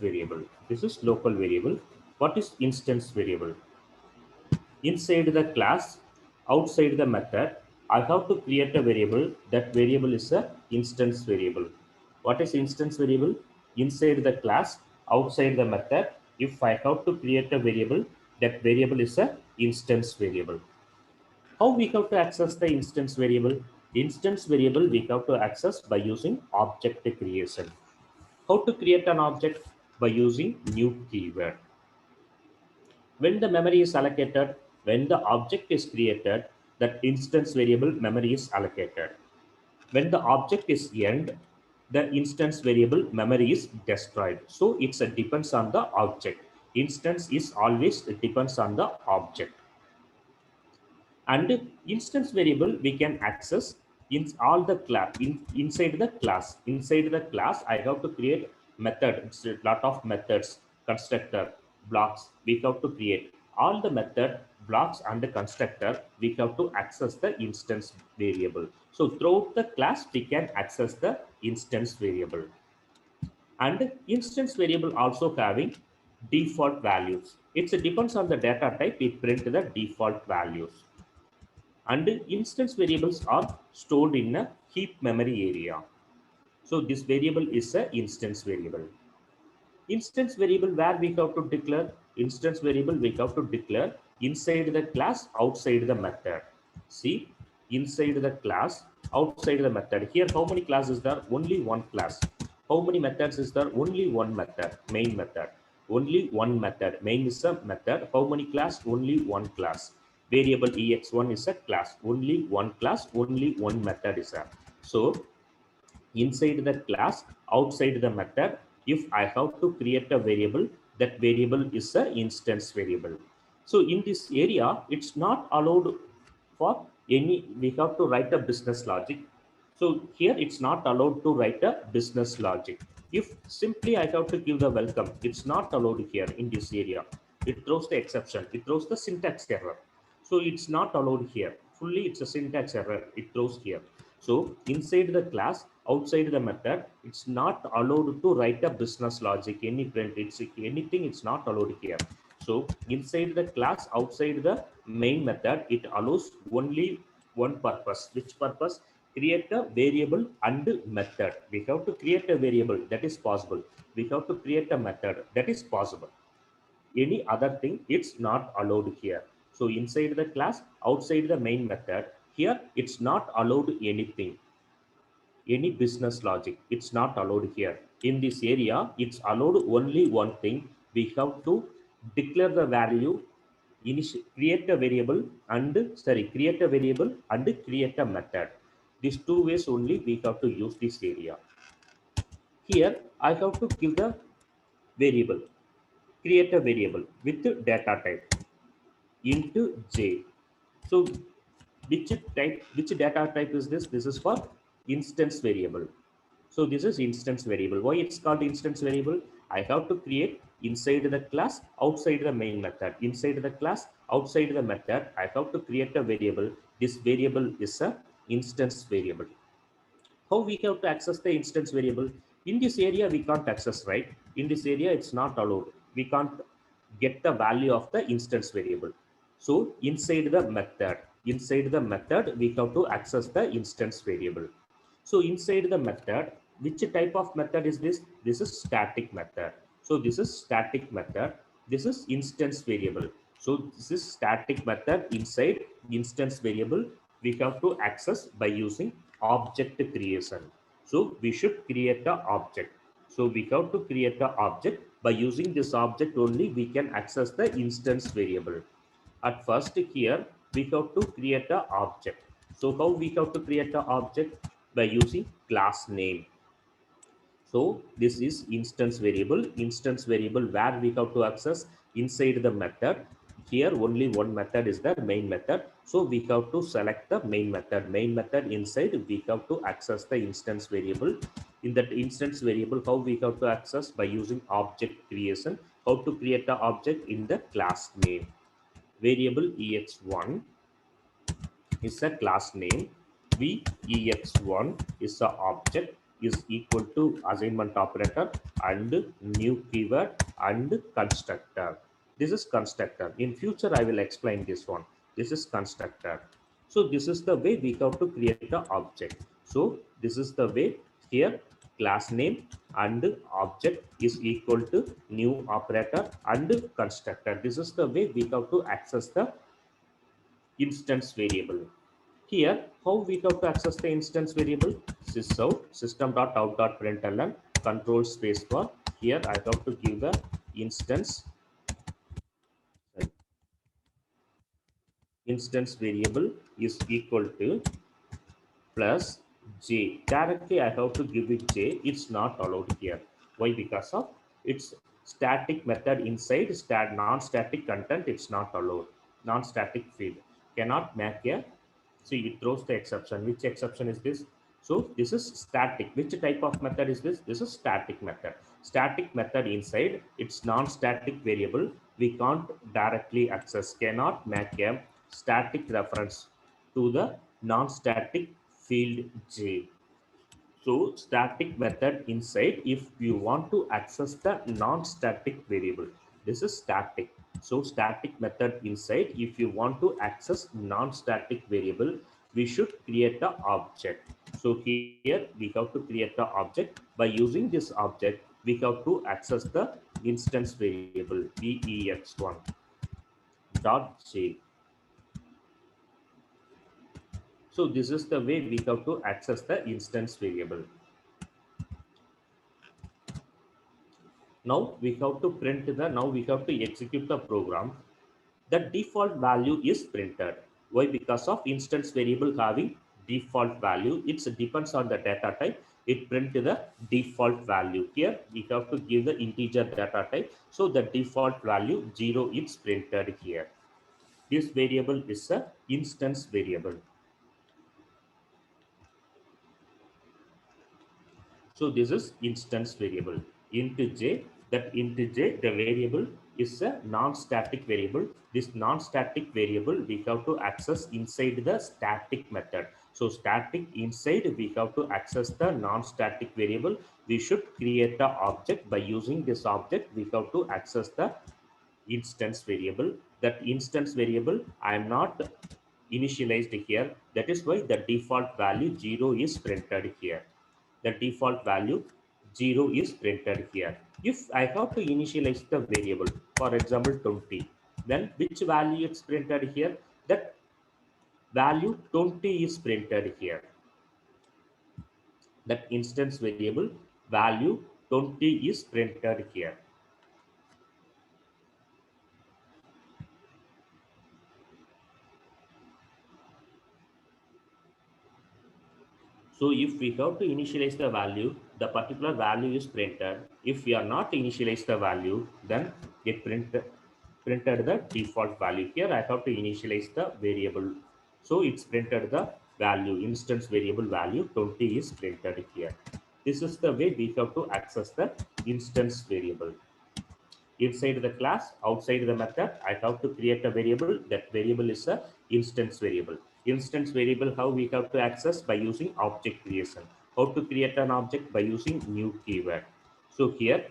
variable. This is local variable. What is instance variable? Inside the class, outside the method, I have to create a variable. That variable is a instance variable. What is instance variable? Inside the class, outside the method, if I have to create a variable, that variable is a instance variable. How we have to access the instance variable? Instance variable we have to access by using object creation. How to create an object? By using new keyword. When the memory is allocated, when the object is created, that instance variable memory is allocated. When the object is end, the instance variable memory is destroyed. So it's a depends on the object. Instance is always depends on the object. And instance variable we can access in all the class inside the class I have to create method. It's a lot of methods, constructor, blocks we have to create. All the method, blocks and the constructor we have to access the instance variable. So throughout the class we can access the instance variable. And instance variable also having default values. It depends on the data type, it print the default values. And instance variables are stored in a heap memory area. So this variable is a instance variable. Instance variable where we have to declare, instance variable we have to declare inside the class, outside the method. See, inside the class, outside the method. Here how many classes is there? Only one class. How many methods is there? Only one method, main method. Only one method. Main is a method. How many class? Only one class. Variable ex1 is a class. Only one class, only one method is a. So inside the class, outside the method, if I have to create a variable, that variable is a instance variable. So in this area, it's not allowed for any, we have to write a business logic. So here it's not allowed to write a business logic. If simply I have to give the welcome, it's not allowed here in this area. It throws the exception, it throws the syntax error. So it's not allowed here. Fully it's a syntax error, it throws here. So inside the class, outside the method, it's not allowed to write a business logic, any print, it's anything, it's not allowed here. So inside the class, outside the main method, it allows only one purpose. Which purpose? Create a variable and method. We have to create a variable, that is possible. We have to create a method, that is possible. Any other thing, it's not allowed here. So inside the class, outside the main method, here it's not allowed anything, any business logic, it's not allowed here. In this area, it's allowed only one thing. We have to declare the value, create a variable and create a variable and create a method. These two ways only we have to use this area. Here I have to give the variable, create a variable with data type into j. So which type, which data type is this? This is for instance variable. So this is instance variable. Why it's called instance variable? I have to create inside the class, outside the main method. Inside the class, outside the method, I have to create a variable. This variable is a instance variable. How we have to access the instance variable? In this area we can't access, right? In this area it's not allowed, we can't get the value of the instance variable. So inside the method we have to access the instance variable. So inside the method, which type of method is this? This is static method. So this is static method, this is instance variable. So this is static method. Inside instance variable we have to access by using object creation. So we should create the object. So we have to create the object. By using this object only we can access the instance variable. At first here we have to create the object. So how we have to create the object? By using class name. So this is instance variable. Instance variable where we have to access inside the method. Here only one method is the main method. So we have to select the main method. Main method inside we have to access the instance variable. In that instance variable, how we have to access? By using object creation. How to create the object? In the class name. Variable ex1 is a class name. V ex1 is the object. is equal to assignment operator and new keyword and constructor. This is constructor. In future, I will explain this one. This is constructor. So this is the way we have to create the object. So this is the way here class name and object is equal to new operator and constructor. This is the way we have to access the instance variable. Here, how we have to access the instance variable? Sysout system.out.println control space bar. Here I have to give the instance variable is equal to plus j. Directly I have to give it j. It's not allowed here. Why? Because of its static method inside non-static content. It's not allowed. Non-static field cannot make a. See, it throws the exception. Which exception is this? So this is static. Which type of method is this? This is static method. Static method inside its non-static variable. We can't directly access. Cannot make a static reference to the non-static field j. So static method inside, if you want to access the non-static variable, this is static. So static method inside, if you want to access non-static variable, we should create the object. So here we have to create the object. By using this object, we have to access the instance variable vex1 dot j. So this is the way we have to access the instance variable. Now we have to print now we have to execute the program. The default value is printed. Why? Because of instance variable having default value. It depends on the data type. It print the default value. Here we have to give the integer data type. So the default value 0 is printed here. This variable is a instance variable. So this is instance variable int j. That int j, the variable is a non-static variable. This non-static variable we have to access inside the static method. So static inside we have to access the non-static variable. We should create the object. By using this object, we have to access the instance variable. That instance variable I am not initialized here. That is why the default value 0 is printed here. The default value 0 is printed here. If I have to initialize the variable, for example 20, then which value is printed here? That value 20 is printed here. That instance variable value 20 is printed here. So if we have to initialize the value, the particular value is printed. If we are not initialize the value, then it printed the default value. Here I have to initialize the variable. So it's printed the value, instance variable value 20 is printed here. This is the way we have to access the instance variable. Inside the class, outside the method, I have to create a variable. That variable is a instance variable. Instance variable, how we have to access? By using object creation. How to create an object? By using new keyword. So here,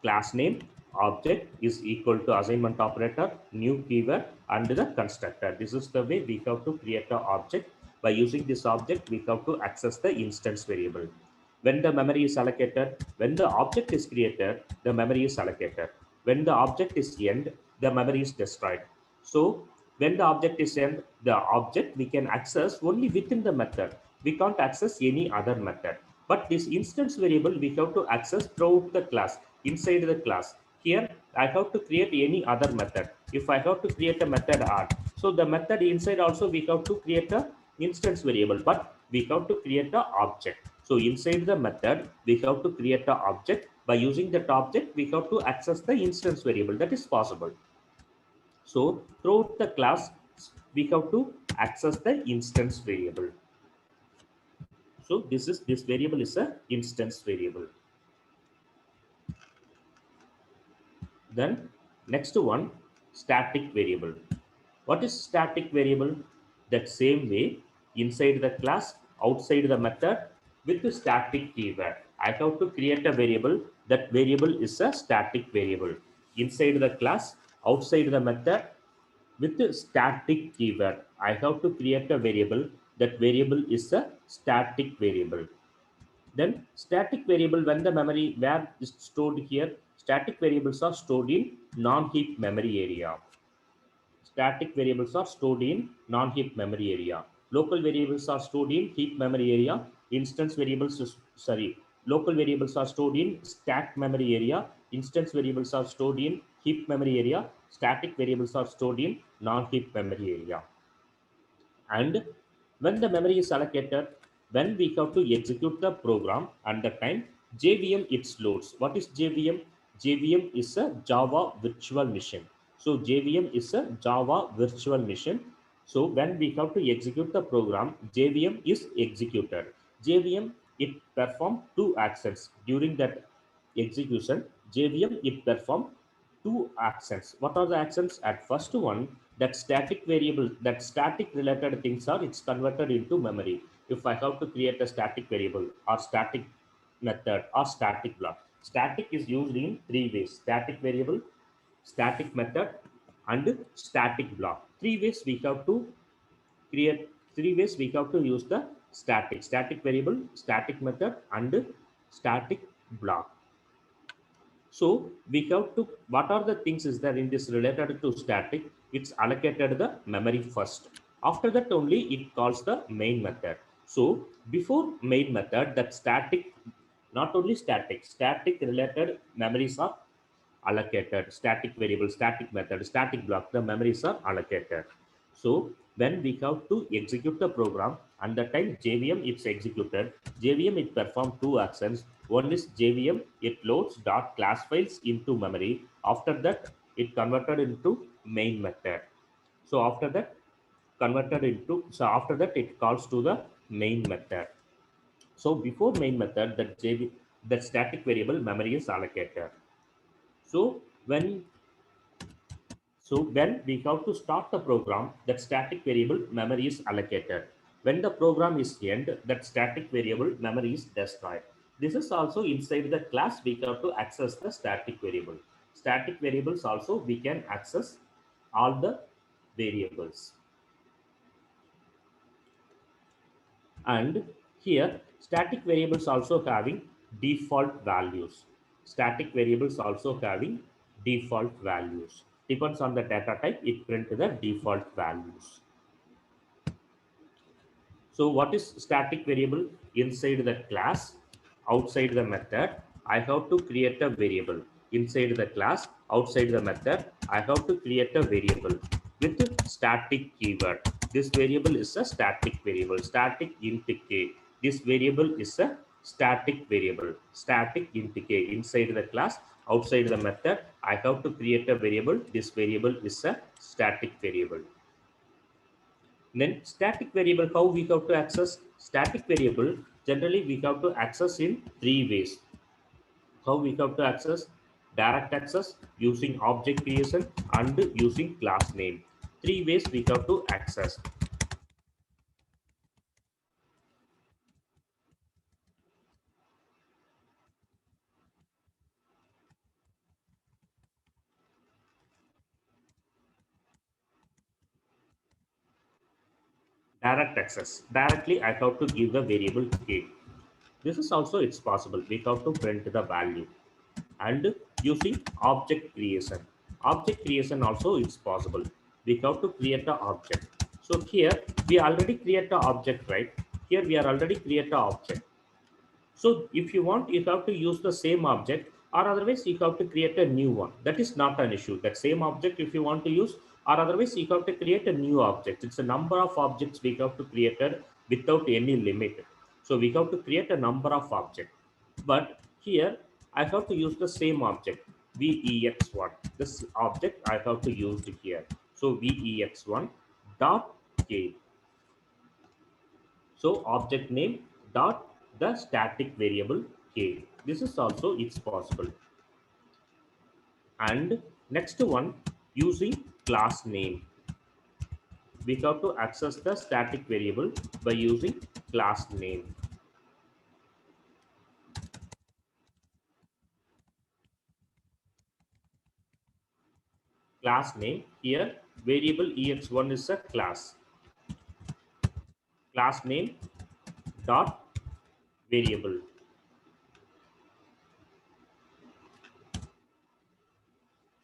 class name object is equal to assignment operator, new keyword, and the constructor. This is the way we have to create an object. By using this object, we have to access the instance variable. When the memory is allocated, when the object is created, the memory is allocated. When the object is end, the memory is destroyed. So when the object is end, the object we can access only within the method. We can't access any other method. But this instance variable we have to access throughout the class, inside the class. Here I have to create any other method. If I have to create a method add, so the method inside also we have to create a instance variable, but we have to create a object. So inside the method, we have to create an object. By using that object, we have to access the instance variable. That is possible. So throughout the class, we have to access the instance variable. So this variable is a instance variable. Then next one, static variable. What is static variable? That same way, inside the class, outside the method with the static keyword. I have to create a variable. That variable is a static variable. Inside the class, outside the method with the static keyword. I have to create a variable. That variable is a static variable. Then static variable, when the memory where is stored here, static variables are stored in non-heap memory area. Static variables are stored in non-heap memory area. Local variables are stored in heap memory area. Instance variables, local variables are stored in stack memory area. Instance variables are stored in heap memory area. Static variables are stored in non-heap memory area. And when the memory is allocated, when we have to execute the program and the time JVM it loads. What is JVM? JVM is a Java virtual machine. So JVM is a Java virtual machine. So when we have to execute the program, JVM is executed. JVM it perform two actions during that execution. JVM it perform two actions. What are the actions? At first one, that static variable, that static related things are it's converted into memory. If I have to create a static variable or static method or static block, static is used in three ways: static variable, static method, and static block. Three ways we have to create. Three ways we have to use the static variable, static method, and static block. So we have to, what are the things is there in this related to static? It's allocated the memory first. After that only it calls the main method. So before main method, that static, not only static related memories are allocated. Static variable, static method, static block, the memories are allocated. So when we have to execute the program, and the time JVM it's executed, JVM it performs two actions. One is JVM it loads dot class files into memory. After that it converted into main method. So after that it calls to the main method. So before main method, that static variable memory is allocated. So when we have to start the program, that static variable memory is allocated. When the program is end, that static variable memory is destroyed. This is also inside the class we have to access the static variable. Static variables also we can access all the variables. And here static variables also having default values. Static variables also having default values. Depends on the data type, it print the default values. So what is static variable? Inside the class, outside the method, I have to create a variable. Inside the class, outside the method, I have to create a variable with static keyword. This variable is a static variable, static int k. This variable is a static variable, static int k. Inside the class, outside the method, I have to create a variable. This variable is a static variable. Then static variable, how we have to access static variable? Generally, we have to access in three ways. How we have to access? Direct access using object creation and using class name. Three ways we have to access. Direct access. Directly, I have to give the variable k. This is also it's possible. We have to print the value. And using object creation. Object creation also it's possible. We have to create an object. So here we already create an object, right? Here we are already create an object. So if you want, you have to use the same object, or otherwise you have to create a new one. That is not an issue. That same object if you want to use, or otherwise you have to create a new object. It's a number of objects we have to create without any limit. So we have to create a number of objects. But here I have to use the same object, VEX1. This object I have to use it here. So VEX1 dot k. So object name dot the static variable k. This is also it's possible. And next one, using class name. we have to access the static variable by using class name. Class name here, variable ex1 is a class. Class name dot variable.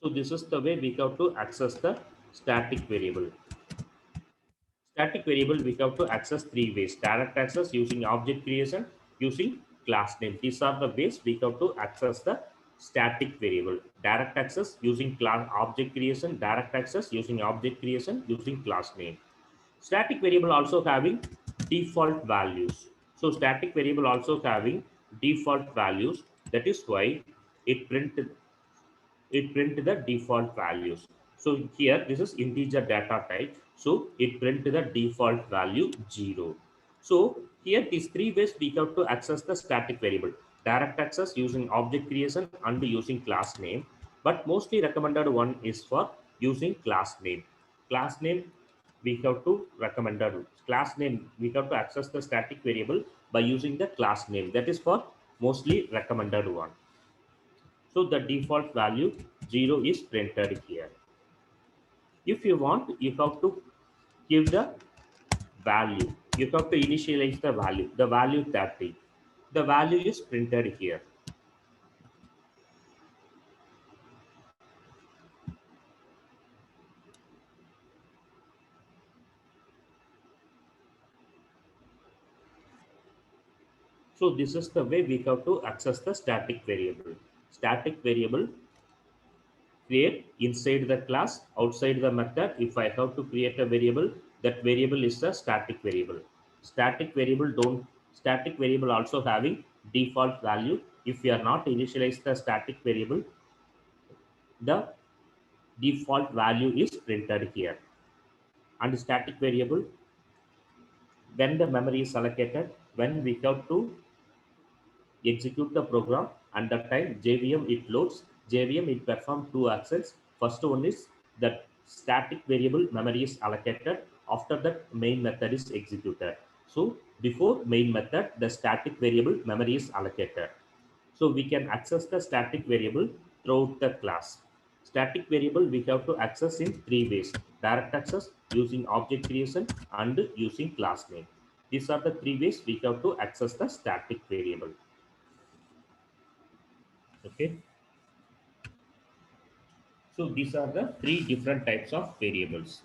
So this is the way we have to access the static variable. Static variable we have to access three ways. Direct access using object creation, using class name. These are the ways we have to access the static variable. Direct access using class object creation, direct access using object creation, using class name. Static variable also having default values. So static variable also having default values. That is why it print the default values. So here this is integer data type. So it print the default value 0. So here these three ways we have to access the static variable. Direct access using object creation and using class name. But mostly recommended one is for using class name. Class name we have to recommended class name. We have to access the static variable by using the class name. That is for mostly recommended one. So the default value 0 is printed here. If you want, you have to give the value. You have to initialize the value 30. The value is printed here. So this is the way we have to access the static variable. Static variable create inside the class, outside the method. If I have to create a variable, that variable is a static variable. Static variable also having default value. If you are not initialize the static variable, the default value is printed here. And static variable, when the memory is allocated, when we have to execute the program, and that time JVM it loads. JVM it perform two actions. First one is that static variable memory is allocated. After that, main method is executed. So before main method, the static variable memory is allocated. So we can access the static variable throughout the class. Static variable we have to access in three ways. Direct access using object creation and using class name. These are the three ways we have to access the static variable. Okay. So these are the three different types of variables.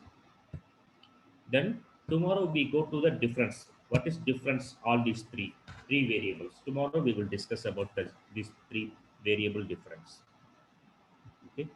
Then tomorrow we go to the difference. What is difference? All these three variables. Tomorrow we will discuss about these three variable difference. Okay.